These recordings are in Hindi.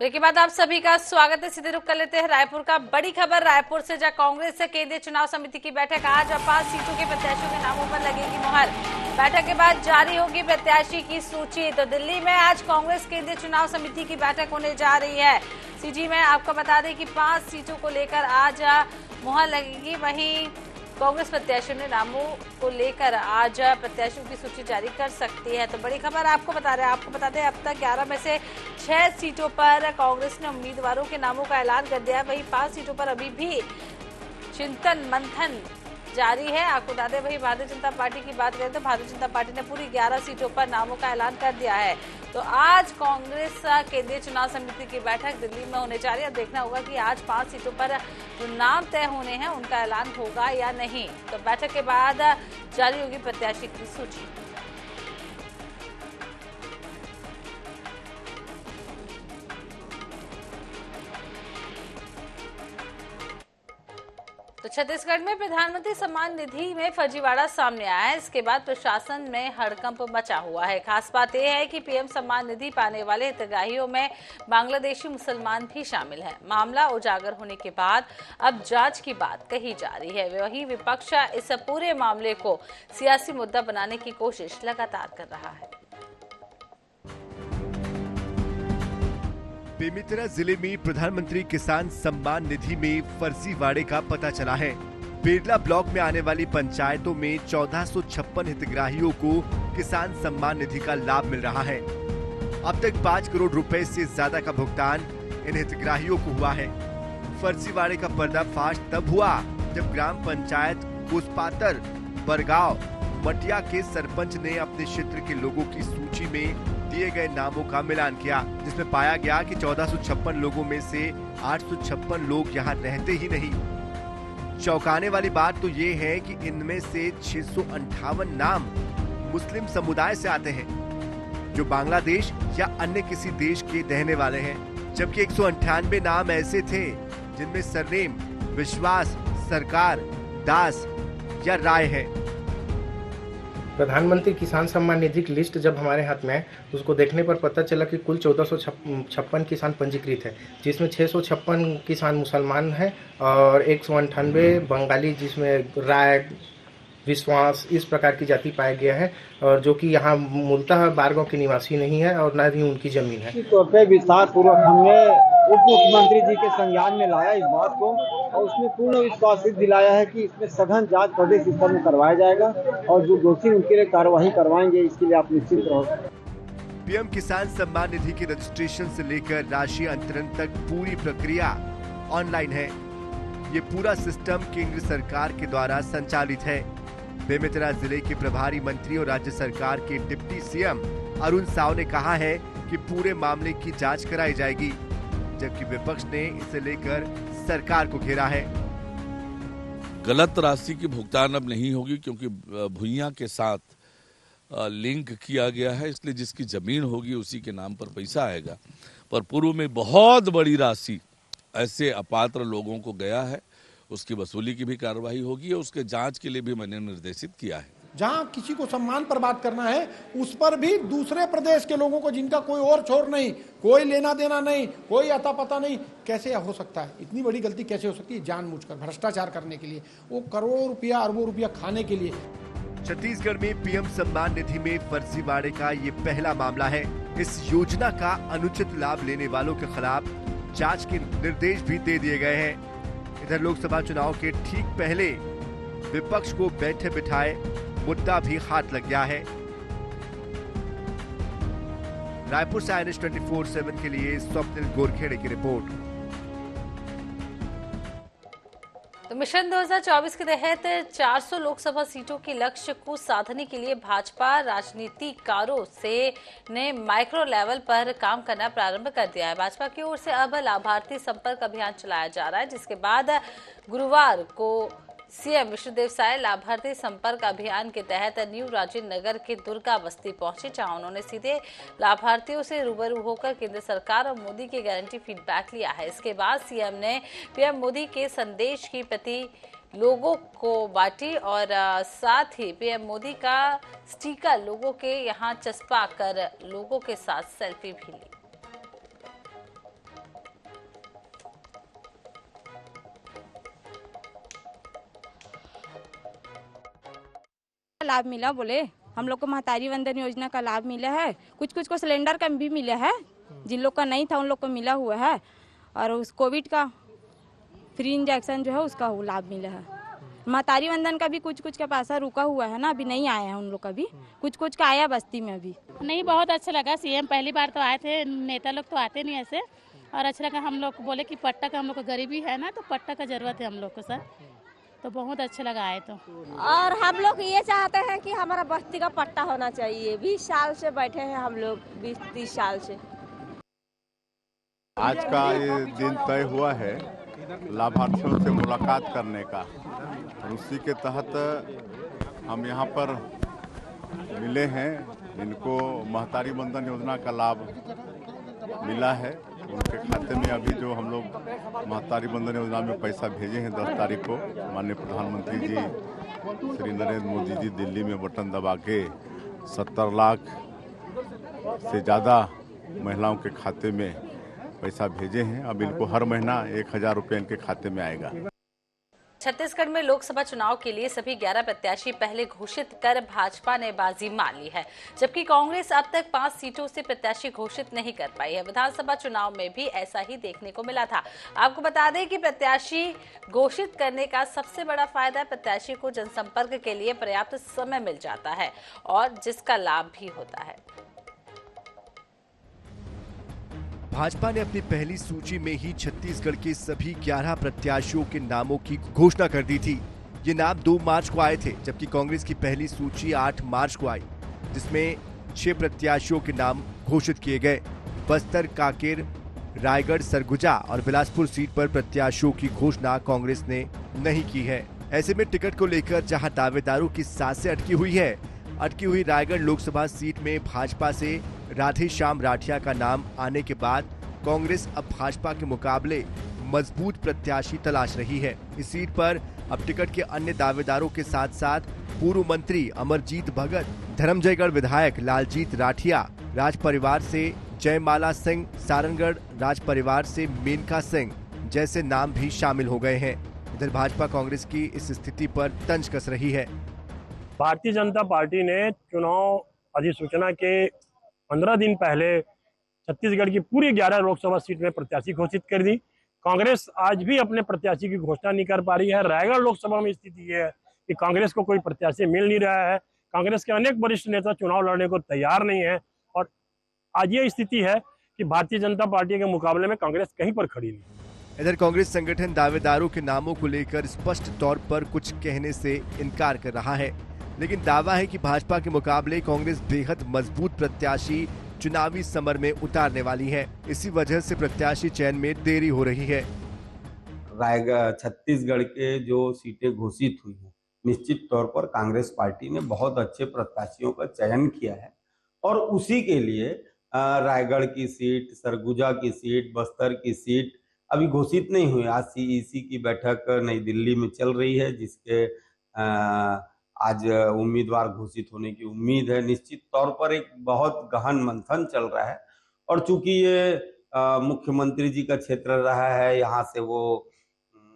ब्रेक के बाद आप सभी का स्वागत है। सीधे रुक कर लेते हैं रायपुर का। बड़ी खबर रायपुर से, जहां कांग्रेस से केंद्रीय चुनाव समिति की बैठक आज और 5 सीटों के प्रत्याशियों के नामों पर लगेगी मुहर। बैठक के बाद जारी होगी प्रत्याशी की सूची। तो दिल्ली में आज कांग्रेस केंद्रीय चुनाव समिति की बैठक होने जा रही है। सीजी में आपको बता दें कि 5 सीटों को लेकर आज मुहर लगेगी। वहीं कांग्रेस प्रत्याशियों ने नामों को लेकर आज प्रत्याशियों की सूची जारी कर सकती है। तो बड़ी खबर आपको बता दें अब तक 11 में से 6 सीटों पर कांग्रेस ने उम्मीदवारों के नामों का ऐलान कर दिया है। वहीं 5 सीटों पर अभी भी चिंतन मंथन जारी है। आपको बता दें वही भारतीय जनता पार्टी की बात करें तो भारतीय जनता पार्टी ने पूरी 11 सीटों पर नामों का ऐलान कर दिया है। तो आज कांग्रेस केंद्रीय चुनाव समिति की बैठक दिल्ली में होने जा रही है। अब देखना होगा कि आज 5 सीटों पर जो नाम तय होने हैं उनका ऐलान होगा या नहीं। तो बैठक के बाद जारी होगी प्रत्याशी की सूची। तो छत्तीसगढ़ में प्रधानमंत्री सम्मान निधि में फर्जीवाड़ा सामने आया है। इसके बाद प्रशासन में हड़कंप मचा हुआ है। खास बात यह है कि पीएम सम्मान निधि पाने वाले हितग्राहियों में बांग्लादेशी मुसलमान भी शामिल हैं। मामला उजागर होने के बाद अब जांच की बात कही जा रही है। वहीं विपक्ष इस पूरे मामले को सियासी मुद्दा बनाने की कोशिश लगातार कर रहा है। बेमेतरा जिले में प्रधानमंत्री किसान सम्मान निधि में फर्जीवाड़े का पता चला है। बेरला ब्लॉक में आने वाली पंचायतों में 1456 हितग्राहियों को किसान सम्मान निधि का लाभ मिल रहा है। अब तक 5 करोड़ रुपए से ज्यादा का भुगतान इन हितग्राहियों को हुआ है। फर्जीवाड़े का पर्दाफाश तब हुआ जब ग्राम पंचायत कुसपातर बरगांव मटिया के सरपंच ने अपने क्षेत्र के लोगों की सूची में दिए गए नामों का मिलान किया, जिसमें पाया गया कि 1456 लोगों में से 856 लोग यहाँ रहते ही नहीं। चौंकाने वाली बात तो ये है कि इनमें से 658 नाम मुस्लिम समुदाय से आते हैं, जो बांग्लादेश या अन्य किसी देश के रहने वाले हैं, जबकि 198 नाम ऐसे थे जिनमें सरनेम विश्वास, सरकार, दास या राय है। प्रधानमंत्री किसान सम्मान निधि की लिस्ट जब हमारे हाथ में है, उसको देखने पर पता चला कि कुल 1456 किसान पंजीकृत है, जिसमें 656 किसान मुसलमान हैं और 198 बंगाली, जिसमें राय, विश्वास इस प्रकार की जाति पाया गया है, और जो कि यहाँ मूलतः बारगांव के निवासी नहीं है और न ही उनकी जमीन है। तौर पे विस्तार पूर्वक हमने उप मुख्यमंत्री जी के संज्ञान में लाया इस बात को, और उसमें पूर्ण विश्वास दिलाया है कि इसमें सघन जांच प्रदेश स्तर में करवाया जाएगा और जो दोषी उनके लिए कार्यवाही करवाएंगे, इसके लिए आप निश्चित रहो। पीएम किसान सम्मान निधि के रजिस्ट्रेशन से लेकर राशि अंतरण तक पूरी प्रक्रिया ऑनलाइन है। ये पूरा सिस्टम केंद्र सरकार के द्वारा संचालित है। बेमेतरा जिले के प्रभारी मंत्री और राज्य सरकार के डिप्टी सीएम अरुण साव ने कहा है कि पूरे मामले की जांच कराई जाएगी, जबकि विपक्ष ने इसे लेकर सरकार को घेरा है। गलत राशि की भुगतान अब नहीं होगी, क्योंकि भुइयां के साथ लिंक किया गया है, इसलिए जिसकी जमीन होगी उसी के नाम पर पैसा आएगा। पर पूर्व में बहुत बड़ी राशि ऐसे अपात्र लोगों को गया है, उसकी वसूली की भी कार्रवाई होगी और उसके जांच के लिए भी मैंने निर्देशित किया है। जहां किसी को सम्मान पर बात करना है, उस पर भी दूसरे प्रदेश के लोगों को, जिनका कोई और छोर नहीं, कोई लेना देना नहीं, कोई अता पता नहीं, कैसे हो सकता है? इतनी बड़ी गलती कैसे हो सकती है? जानबूझकर भ्रष्टाचार करने के लिए, वो करोड़ों रुपया अरबों रुपया खाने के लिए। छत्तीसगढ़ में पीएम सम्मान निधि में फर्जीवाड़े का ये पहला मामला है। इस योजना का अनुचित लाभ लेने वालों के खिलाफ जांच के निर्देश भी दे दिए गए हैं। इधर लोकसभा चुनाव के ठीक पहले विपक्ष को बैठे बिठाए मुद्दा भी हाथ लग गया है। रायपुर से INS 24/7 के लिए स्वप्निल गोरखेड़े की रिपोर्ट। तो मिशन 2024 के तहत 400 लोकसभा सीटों के लक्ष्य को साधने के लिए भाजपा राजनीतिकारों ने माइक्रो लेवल पर काम करना प्रारंभ कर दिया है। भाजपा की ओर से अब लाभार्थी संपर्क अभियान चलाया जा रहा है, जिसके बाद गुरुवार को सीएम विष्णुदेव साय लाभार्थी संपर्क अभियान के तहत न्यू राजेंद्र नगर के दुर्गा बस्ती पहुंचे, जहां उन्होंने सीधे लाभार्थियों से रूबरू होकर केंद्र सरकार और मोदी की गारंटी फीडबैक लिया है। इसके बाद सीएम ने पीएम मोदी के संदेश की प्रति लोगों को बांटी और साथ ही पीएम मोदी का स्टिकर लोगों के यहां चस्पा कर लोगों के साथ सेल्फी भी ली। लाभ मिला बोले, हम लोग को महतारी वंदन योजना का लाभ मिला है, कुछ कुछ को सिलेंडर का भी मिला है, जिन लोग का नहीं था उन लोग को मिला हुआ है, और उस कोविड का फ्री इंजेक्शन जो है उसका वो लाभ मिला है। महतारी वंदन का भी कुछ कुछ का पैसा रुका हुआ है ना, अभी नहीं आया है उन लोग का भी, कुछ कुछ का आया बस्ती में अभी। नहीं, बहुत अच्छा लगा। सीएम पहली बार तो आए थे, नेता लोग तो आते नहीं ऐसे, और अच्छा लगा। हम लोग बोले कि पट्टा का हम लोग को गरीबी है ना, तो पट्टा का जरूरत है हम लोग को सर, तो बहुत अच्छा लगा आए तो। और हम लोग ये चाहते हैं कि हमारा बस्ती का पट्टा होना चाहिए। 20 साल से बैठे हैं हम लोग, 20-30 साल से। आज का ये दिन तय हुआ है लाभार्थियों से मुलाकात करने का, और उसी के तहत हम यहाँ पर मिले हैं। जिनको महतारी वंदन योजना का लाभ मिला है उनके खाते में अभी जो हम लोग महतारी वंदन योजना में पैसा भेजे हैं 10 तारीख को, माननीय प्रधानमंत्री जी श्री नरेंद्र मोदी जी दिल्ली में बटन दबा के 70 लाख से ज़्यादा महिलाओं के खाते में पैसा भेजे हैं। अब इनको हर महीना 1000 रुपये इनके खाते में आएगा। छत्तीसगढ़ में लोकसभा चुनाव के लिए सभी 11 प्रत्याशी पहले घोषित कर भाजपा ने बाजी मार ली है, जबकि कांग्रेस अब तक 5 सीटों से प्रत्याशी घोषित नहीं कर पाई है। विधानसभा चुनाव में भी ऐसा ही देखने को मिला था। आपको बता दें कि प्रत्याशी घोषित करने का सबसे बड़ा फायदा प्रत्याशी को जनसंपर्क के लिए पर्याप्त समय मिल जाता है और जिसका लाभ भी होता है। भाजपा ने अपनी पहली सूची में ही छत्तीसगढ़ के सभी 11 प्रत्याशियों के नामों की घोषणा कर दी थी। ये नाम 2 मार्च को आए थे, जबकि कांग्रेस की पहली सूची 8 मार्च को आई, जिसमें 6 प्रत्याशियों के नाम घोषित किए गए। बस्तर, कांकेर, रायगढ़, सरगुजा और बिलासपुर सीट पर प्रत्याशियों की घोषणा कांग्रेस ने नहीं की है। ऐसे में टिकट को लेकर जहां दावेदारों की सांसें अटकी हुई रायगढ़ लोकसभा सीट में भाजपा से राधेश्याम राठिया का नाम आने के बाद कांग्रेस अब भाजपा के मुकाबले मजबूत प्रत्याशी तलाश रही है। इस सीट पर अब टिकट के अन्य दावेदारों के साथ साथ पूर्व मंत्री अमरजीत भगत, धर्मजयगढ़ विधायक लालजीत राठिया, राज परिवार से जयमाला सिंह, सारंगढ़ राज परिवार से मेनका सिंह जैसे नाम भी शामिल हो गए हैं। इधर भाजपा कांग्रेस की इस स्थिति पर तंज कस रही है। भारतीय जनता पार्टी ने चुनाव अधिसूचना के 15 दिन पहले छत्तीसगढ़ की पूरी 11 लोकसभा सीट में प्रत्याशी घोषित कर दी। कांग्रेस आज भी अपने प्रत्याशी की घोषणा नहीं कर पा रही है। रायगढ़ लोकसभा में स्थिति ये है कि कांग्रेस को कोई प्रत्याशी मिल नहीं रहा है। कांग्रेस के अनेक वरिष्ठ नेता चुनाव लड़ने को तैयार नहीं है, और आज ये स्थिति है कि भारतीय जनता पार्टी के मुकाबले में कांग्रेस कहीं पर खड़ी नहीं। इधर कांग्रेस संगठन दावेदारों के नामों को लेकर स्पष्ट तौर पर कुछ कहने से इनकार कर रहा है, लेकिन दावा है कि भाजपा के मुकाबले कांग्रेस बेहद मजबूत प्रत्याशी चुनावी समर में उतारने वाली है। इसी वजह से प्रत्याशी चयन में देरी हो रही है। रायगढ़ छत्तीसगढ़ के जो सीटें घोषित हुई हैं, निश्चित तौर पर कांग्रेस पार्टी ने बहुत अच्छे प्रत्याशियों का चयन किया है, और उसी के लिए रायगढ़ की सीट, सरगुजा की सीट, बस्तर की सीट अभी घोषित नहीं हुई। आज सीईसी की बैठक नई दिल्ली में चल रही है, जिसके आज उम्मीदवार घोषित होने की उम्मीद है। निश्चित तौर पर एक बहुत गहन मंथन चल रहा है, और चूंकि ये मुख्यमंत्री जी का क्षेत्र रहा है, यहाँ से वो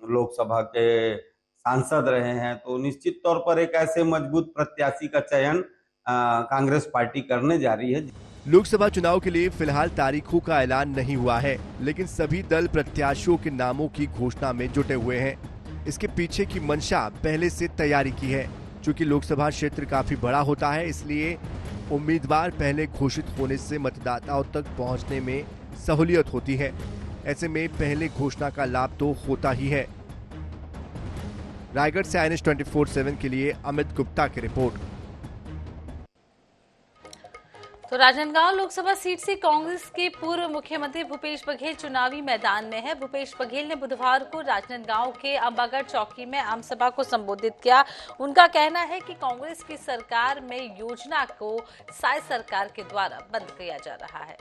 लोकसभा के सांसद रहे हैं, तो निश्चित तौर पर एक ऐसे मजबूत प्रत्याशी का चयन कांग्रेस पार्टी करने जा रही है। लोकसभा चुनाव के लिए फिलहाल तारीखों का ऐलान नहीं हुआ है, लेकिन सभी दल प्रत्याशियों के नामों की घोषणा में जुटे हुए हैं। इसके पीछे की मंशा पहले से तैयारी की है। चूंकि लोकसभा क्षेत्र काफी बड़ा होता है, इसलिए उम्मीदवार पहले घोषित होने से मतदाताओं तक पहुंचने में सहूलियत होती है। ऐसे में पहले घोषणा का लाभ तो होता ही है। रायगढ़ से INS 24/7 के लिए अमित गुप्ता की रिपोर्ट। तो राजनांदगांव लोकसभा सीट से कांग्रेस के पूर्व मुख्यमंत्री भूपेश बघेल चुनावी मैदान में है। भूपेश बघेल ने बुधवार को राजनांदगांव के अंबागढ़ चौकी में आम सभा को संबोधित किया। उनका कहना है कि कांग्रेस की सरकार में योजना को साय सरकार के द्वारा बंद किया जा रहा है।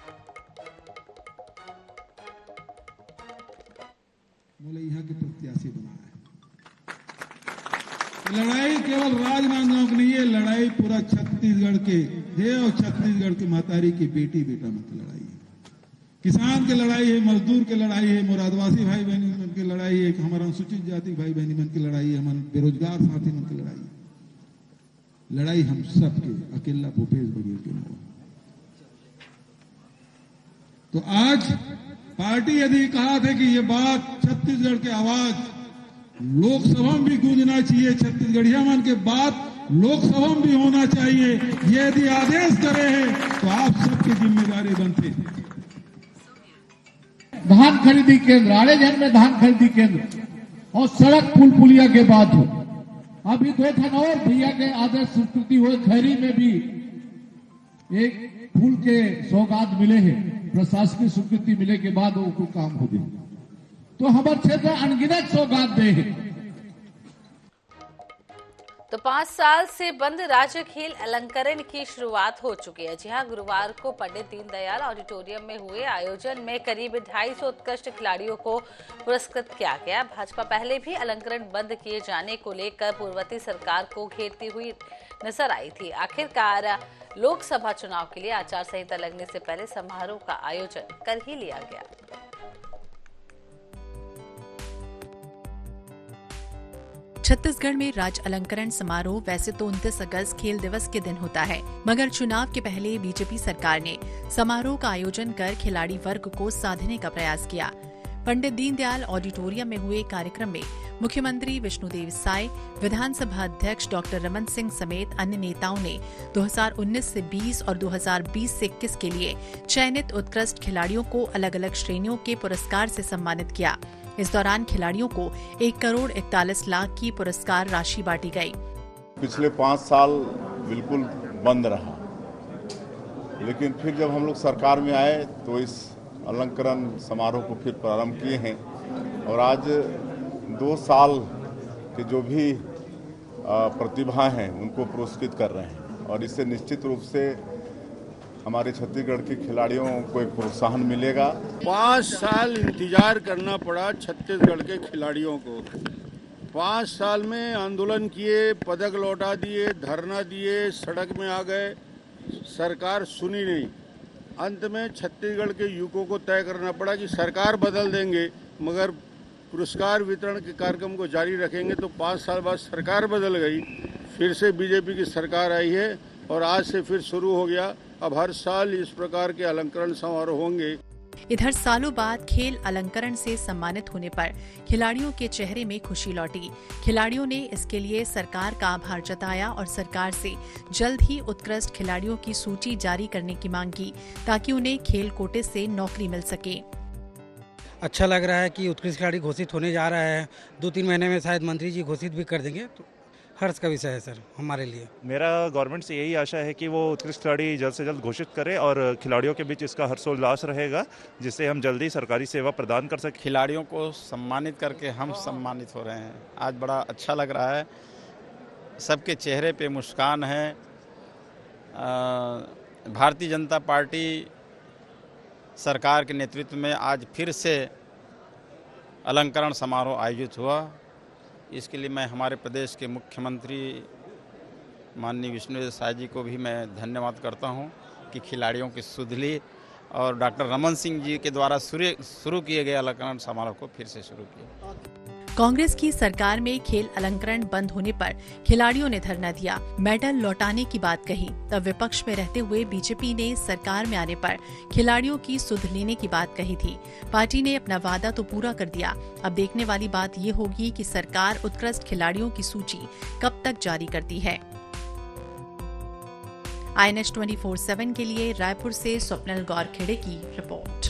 बोले यहाँ के प्रत्याशी बना है। लड़ाई केवल राजनांदगांव की नहीं है, लड़ाई पूरा छत्तीसगढ़ के है, और छत्तीसगढ़ की महतारी की बेटी बेटा मत लड़ाई है। किसान की लड़ाई है, मजदूर की लड़ाई है, मोर आदिवासी भाई बहनी मन की लड़ाई है, हमारा अनुसूचित जाति भाई बहनी मन की लड़ाई है, हमारे बेरोजगार साथी मन की लड़ाई है। लड़ाई हम सब के, अकेला भूपेश बघेल के नहीं। तो आज पार्टी यदि कहा था कि ये बात छत्तीसगढ़ के आवाज लोकसभा में भी गूंजना चाहिए, छत्तीसगढ़िया मन के बात लोकसभा में भी होना चाहिए, ये यदि आदेश करे हैं तो आप सबकी जिम्मेदारी बनती है। धान खरीदी केंद्र, आड़ेजन में धान खरीदी केंद्र और सड़क पुल पुलिया के बाद हो। अभी 2 ठन और भैया के आदर्श स्वीकृति हुए, खैरी में भी एक पुल के सौगात मिले हैं, प्रशासनिक स्वीकृति मिले के बाद वो काम हो गया। तो हमारे क्षेत्र अनगिनत सौगात दे हैं। तो 5 साल से बंद राज्य खेल अलंकरण की शुरुआत हो चुकी है। जी हां, गुरुवार को पंडित दीनदयाल ऑडिटोरियम में हुए आयोजन में करीब 250 उत्कृष्ट खिलाड़ियों को पुरस्कृत किया गया। भाजपा पहले भी अलंकरण बंद किए जाने को लेकर पूर्ववर्ती सरकार को घेरती हुई नजर आई थी। आखिरकार लोकसभा चुनाव के लिए आचार संहिता लगने से पहले समारोह का आयोजन कर ही लिया गया। छत्तीसगढ़ में राज्य अलंकरण समारोह वैसे तो 29 अगस्त खेल दिवस के दिन होता है, मगर चुनाव के पहले बीजेपी सरकार ने समारोह का आयोजन कर खिलाड़ी वर्ग को साधने का प्रयास किया। पंडित दीनदयाल ऑडिटोरियम में हुए कार्यक्रम में मुख्यमंत्री विष्णुदेव साय, विधानसभा अध्यक्ष डॉक्टर रमन सिंह समेत अन्य नेताओं ने 2019 से 20 और 2020 से 21 के लिए चयनित उत्कृष्ट खिलाड़ियों को अलग अलग श्रेणियों के पुरस्कार से सम्मानित किया। इस दौरान खिलाड़ियों को 1,41,00,000 की पुरस्कार राशि बांटी गई। पिछले 5 साल बिल्कुल बंद रहा, लेकिन फिर जब हम लोग सरकार में आए तो इस अलंकरण समारोह को फिर प्रारंभ किए हैं और आज 2 साल के जो भी प्रतिभा हैं उनको पुरस्कृत कर रहे हैं और इससे निश्चित रूप से हमारे छत्तीसगढ़ के खिलाड़ियों को एक प्रोत्साहन मिलेगा। 5 साल इंतजार करना पड़ा छत्तीसगढ़ के खिलाड़ियों को। 5 साल में आंदोलन किए, पदक लौटा दिए, धरना दिए, सड़क में आ गए, सरकार सुनी नहीं। अंत में छत्तीसगढ़ के युवकों को तय करना पड़ा कि सरकार बदल देंगे मगर पुरस्कार वितरण के कार्यक्रम को जारी रखेंगे। तो 5 साल बाद सरकार बदल गई, फिर से बीजेपी की सरकार आई है और आज से फिर शुरू हो गया। अब हर साल इस प्रकार के अलंकरण समारोह होंगे। इधर सालों बाद खेल अलंकरण से सम्मानित होने पर खिलाड़ियों के चेहरे में खुशी लौटी। खिलाड़ियों ने इसके लिए सरकार का आभार जताया और सरकार से जल्द ही उत्कृष्ट खिलाड़ियों की सूची जारी करने की मांग की ताकि उन्हें खेल कोटे से नौकरी मिल सके। अच्छा लग रहा है कि उत्कृष्ट खिलाड़ी घोषित होने जा रहा है। 2-3 महीने में शायद मंत्री जी घोषित भी कर देंगे, तो हर्ष का विषय है सर हमारे लिए। मेरा गवर्नमेंट से यही आशा है कि वो उत्कृष्ट खिलाड़ी जल्द से जल्द घोषित करे और खिलाड़ियों के बीच इसका हर्षोल्लास रहेगा जिससे हम जल्दी सरकारी सेवा प्रदान कर सकें। खिलाड़ियों को सम्मानित करके हम सम्मानित हो रहे हैं, आज बड़ा अच्छा लग रहा है। सबके चेहरे पे मुस्कान है। भारतीय जनता पार्टी सरकार के नेतृत्व में आज फिर से अलंकरण समारोह आयोजित हुआ। इसके लिए मैं हमारे प्रदेश के मुख्यमंत्री माननीय विष्णुदेव साय जी को भी मैं धन्यवाद करता हूं कि खिलाड़ियों की सुधली और डॉक्टर रमन सिंह जी के द्वारा शुरू किए गए अलंकरण समारोह को फिर से शुरू किया। कांग्रेस की सरकार में खेल अलंकरण बंद होने पर खिलाड़ियों ने धरना दिया, मेडल लौटाने की बात कही। तब विपक्ष में रहते हुए बीजेपी ने सरकार में आने पर खिलाड़ियों की सुध लेने की बात कही थी। पार्टी ने अपना वादा तो पूरा कर दिया। अब देखने वाली बात ये होगी कि सरकार उत्कृष्ट खिलाड़ियों की सूची कब तक जारी करती है। INS 24/7 के लिए रायपुर से स्वप्निल गौरखेड़े की रिपोर्ट।